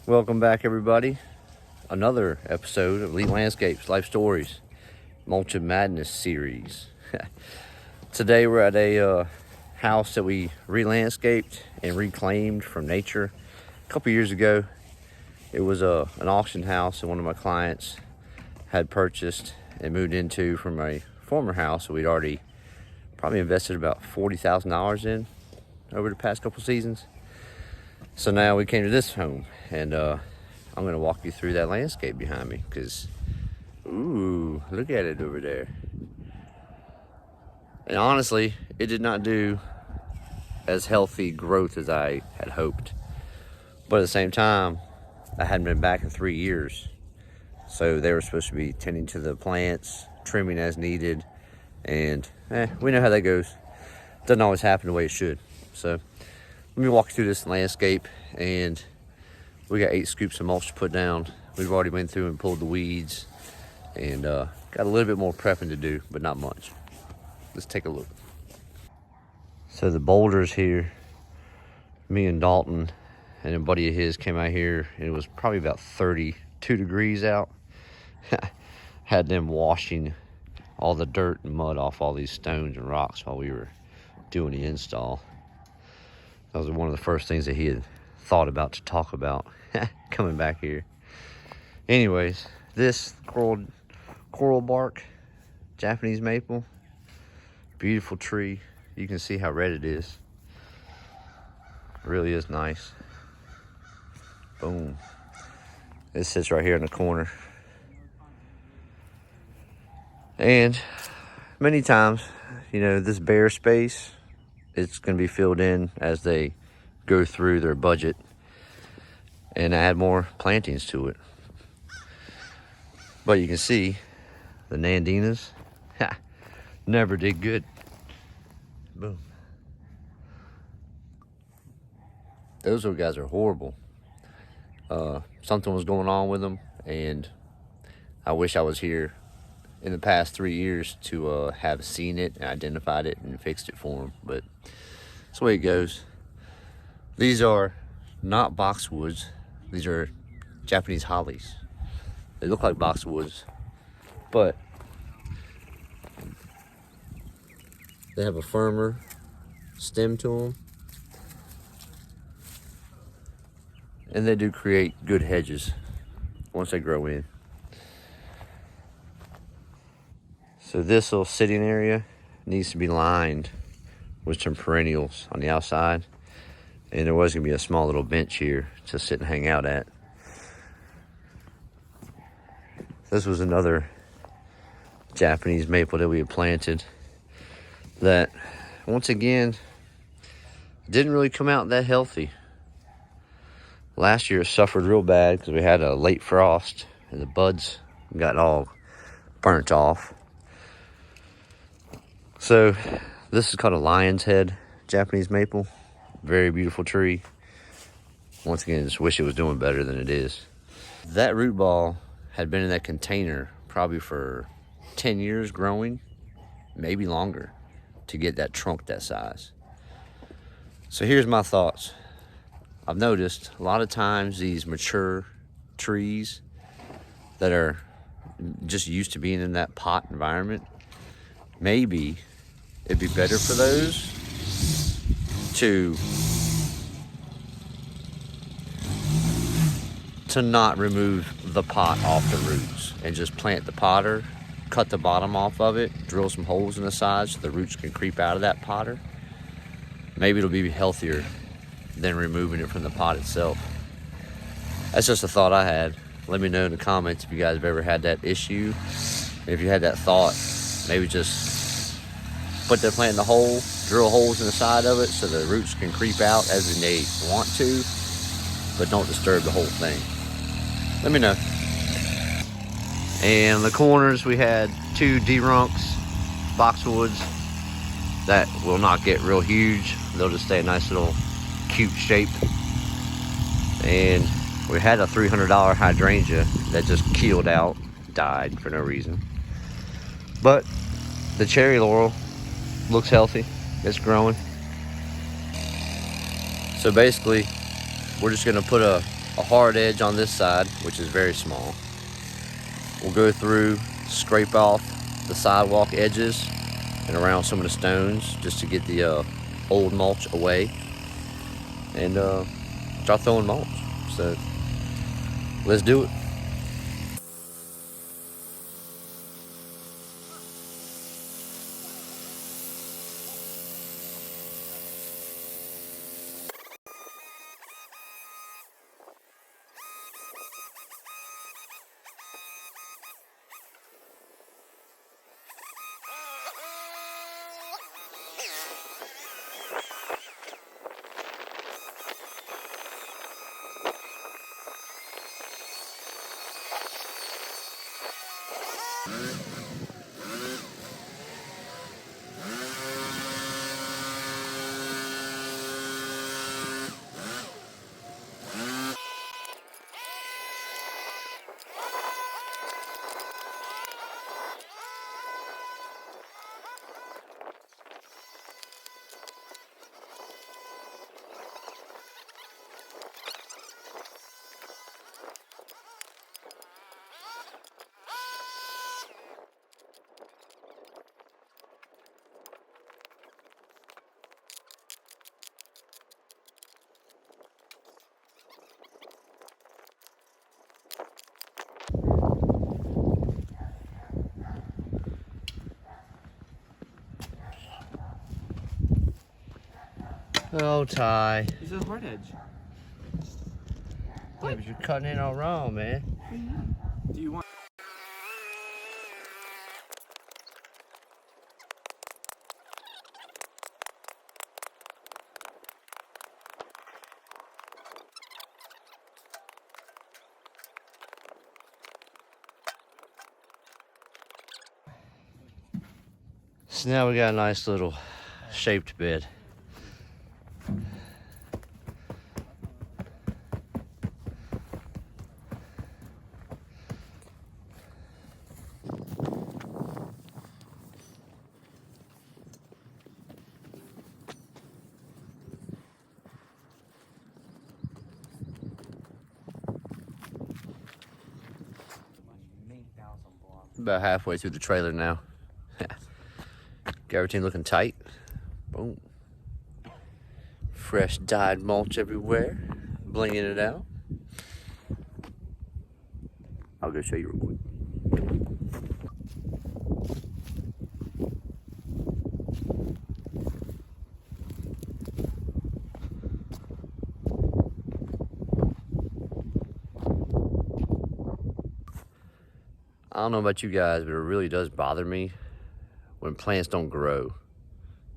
Welcome back, everybody. Another episode of Elite Landscapes, Life Stories, Mulching Madness series. Today we're at a house that we re-landscaped and reclaimed from nature. A couple years ago, it was an auction house that one of my clients had purchased and moved into from a former house that we'd already probably invested about $40,000 in over the past couple seasons. So now we came to this home, and I'm going to walk you through that landscape behind me because, ooh, look at it over there. And honestly, it did not do as healthy growth as I had hoped. But at the same time, I hadn't been back in 3 years. So they were supposed to be tending to the plants, trimming as needed, and we know how that goes. Doesn't always happen the way it should. So let me walk you through this landscape, and we got 8 scoops of mulch to put down. We've already went through and pulled the weeds, and got a little bit more prepping to do, but not much. Let's take a look. So the boulders here, me and Dalton and a buddy of his came out here, and it was probably about 32 degrees out. Had them washing all the dirt and mud off all these stones and rocks while we were doing the install. That was one of the first things that he had thought about to talk about coming back here. Anyways, this coral bark Japanese maple, beautiful tree. You can see how red it is. It really is nice. Boom. It sits right here in the corner. And many times, this bare space, it's going to be filled in as they go through their budget and add more plantings to it. But you can see the Nandinas never did good. Boom. Those little guys are horrible. Something was going on with them, and I wish I was here in the past 3 years to have seen it and identified it and fixed it for them. But that's the way it goes. These are not boxwoods. These are Japanese hollies. They look like boxwoods, but they have a firmer stem to them, and they do create good hedges once they grow in. So this little sitting area needs to be lined with some perennials on the outside. And there was going to be a small little bench here to sit and hang out at. This was another Japanese maple that we had planted that, once again, didn't really come out that healthy. Last year it suffered real bad because we had a late frost and the buds got all burnt off. So this is called a lion's head Japanese maple. Very beautiful tree. Once again, just wish it was doing better than it is. That root ball had been in that container probably for 10 years growing, maybe longer, to get that trunk that size. So here's my thoughts. I've noticed a lot of times these mature trees that are just used to being in that pot environment, maybe it'd be better for those to not remove the pot off the roots and just plant the potter, cut the bottom off of it, drill some holes in the sides so the roots can creep out of that potter. Maybe it'll be healthier than removing it from the pot itself. That's just a thought I had. Let me know in the comments if you guys have ever had that issue. If you had that thought, maybe just put the plant in the hole, drill holes in the side of it so the roots can creep out as they want to, but don't disturb the whole thing. Let me know. And in the corners we had 2 D-runks, boxwoods, that will not get real huge. They'll just stay a nice little cute shape. And we had a $300 hydrangea that just keeled out, died for no reason. But the cherry laurel looks healthy. It's growing. So basically, we're just gonna put a a hard edge on this side, which is very small. We'll go through, scrape off the sidewalk edges and around some of the stones just to get the old mulch away, and start throwing mulch. So let's do it. Oh, Ty. This is a hard edge. Yeah, but you're cutting it all wrong, man. Do you want... So now we got a nice little shaped bed. About halfway through the trailer now. Got everything looking tight. Boom. Fresh dyed mulch everywhere. Blinging it out. I'll go show you real quick. I don't know about you guys, but it really does bother me when plants don't grow.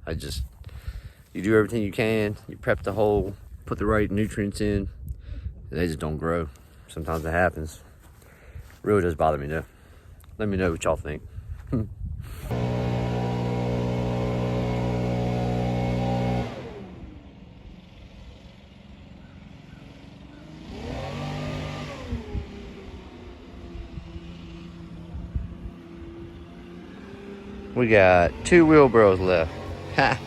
You do everything you can, you prep the hole, put the right nutrients in, and they just don't grow. Sometimes it happens. Really does bother me though. Let me know what y'all think. We got 2 wheelbarrows left. Ha!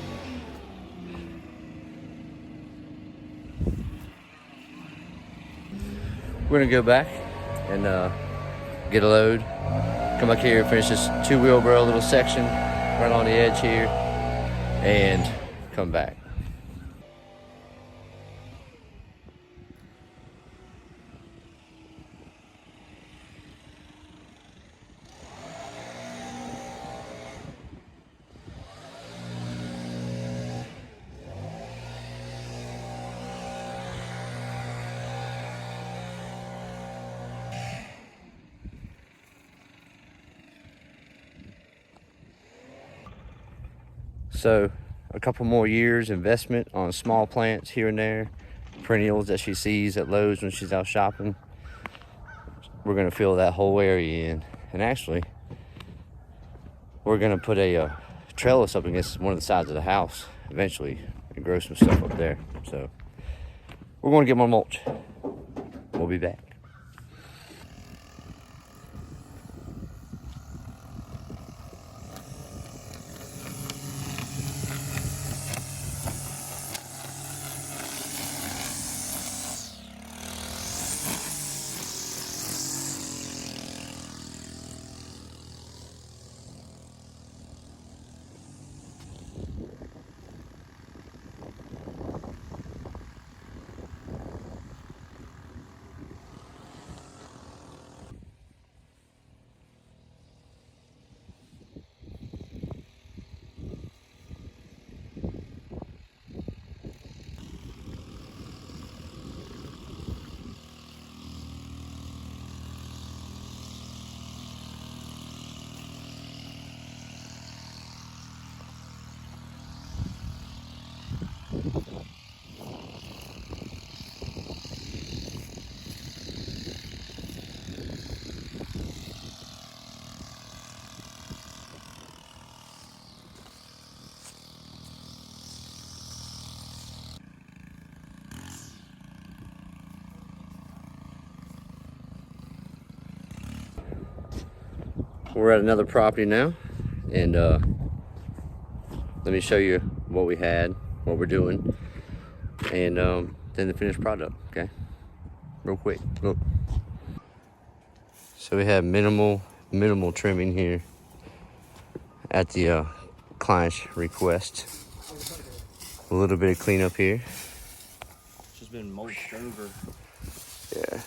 We're gonna go back and get a load. Come back here, finish this 2 wheelbarrow little section right on the edge here, and come back. So a couple more years investment on small plants here and there, perennials that she sees at Lowe's when she's out shopping. We're gonna fill that whole area in, and actually we're gonna put a trellis up against one of the sides of the house eventually and grow some stuff up there. So we're gonna get more mulch. We'll be back. we're at another property now, and let me show you what we had, what we're doing, and then the finished product. Okay, real quick. Look. So we have minimal trimming here at the client's request. A little bit of cleanup here. It's just been mulched over. Yeah.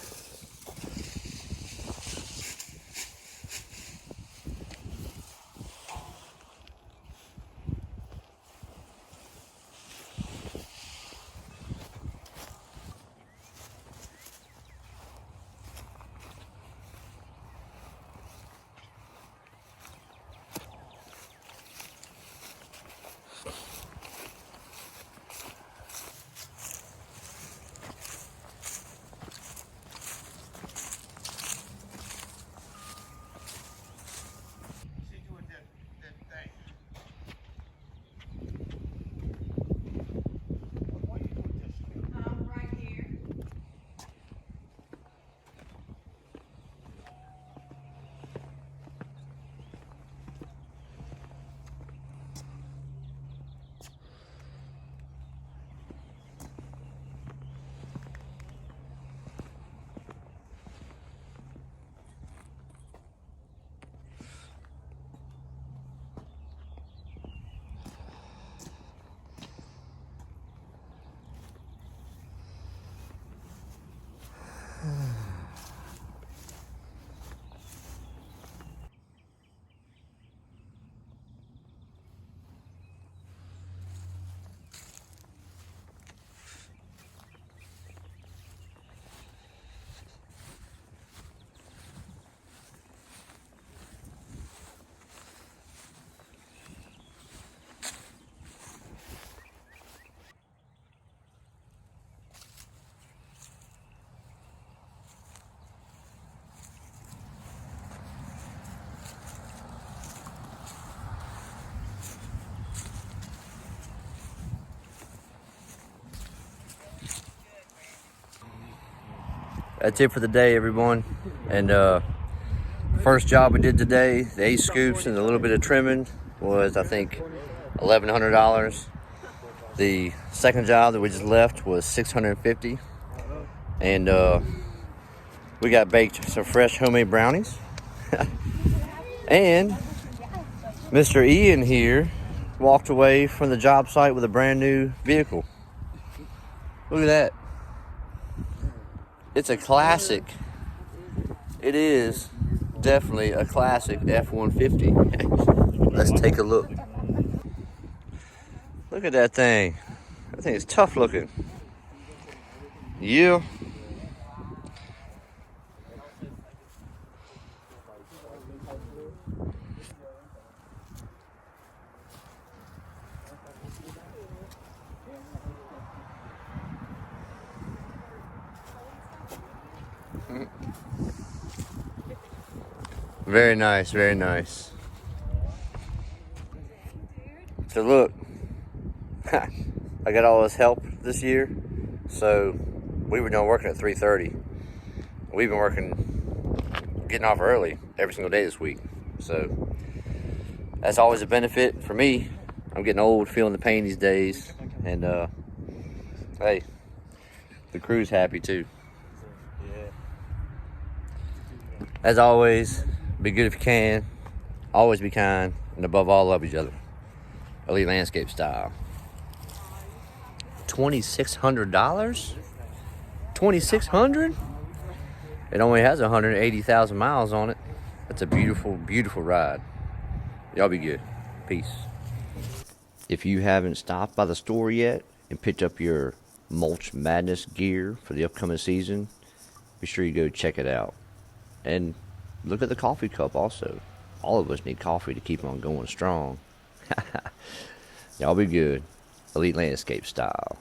That's it for the day, everyone. And first job we did today, the 8 scoops and a little bit of trimming, was I think $1,100. The second job that we just left was $650, and we got baked some fresh homemade brownies. And Mr. Ian here walked away from the job site with a brand new vehicle. Look at that. It's a classic. It is definitely a classic F-150. Let's take a look. Look at that thing. That thing is tough looking. Yeah. Very nice, very nice. So look, I got all this help this year, so we were done working at 3:30. We've been getting off early every single day this week. So that's always a benefit for me. I'm getting old, feeling the pain these days, and hey, the crew's happy too. As always, be good if you can. Always be kind, and above all, love each other. Elite Landscape style. $2,600? $2,600? It only has 180,000 miles on it. That's a beautiful, beautiful ride. Y'all be good. Peace. If you haven't stopped by the store yet and picked up your Mulch Madness gear for the upcoming season, be sure you go check it out. And look at the coffee cup also. All of us need coffee to keep on going strong. Y'all be good. Elite Landscape style.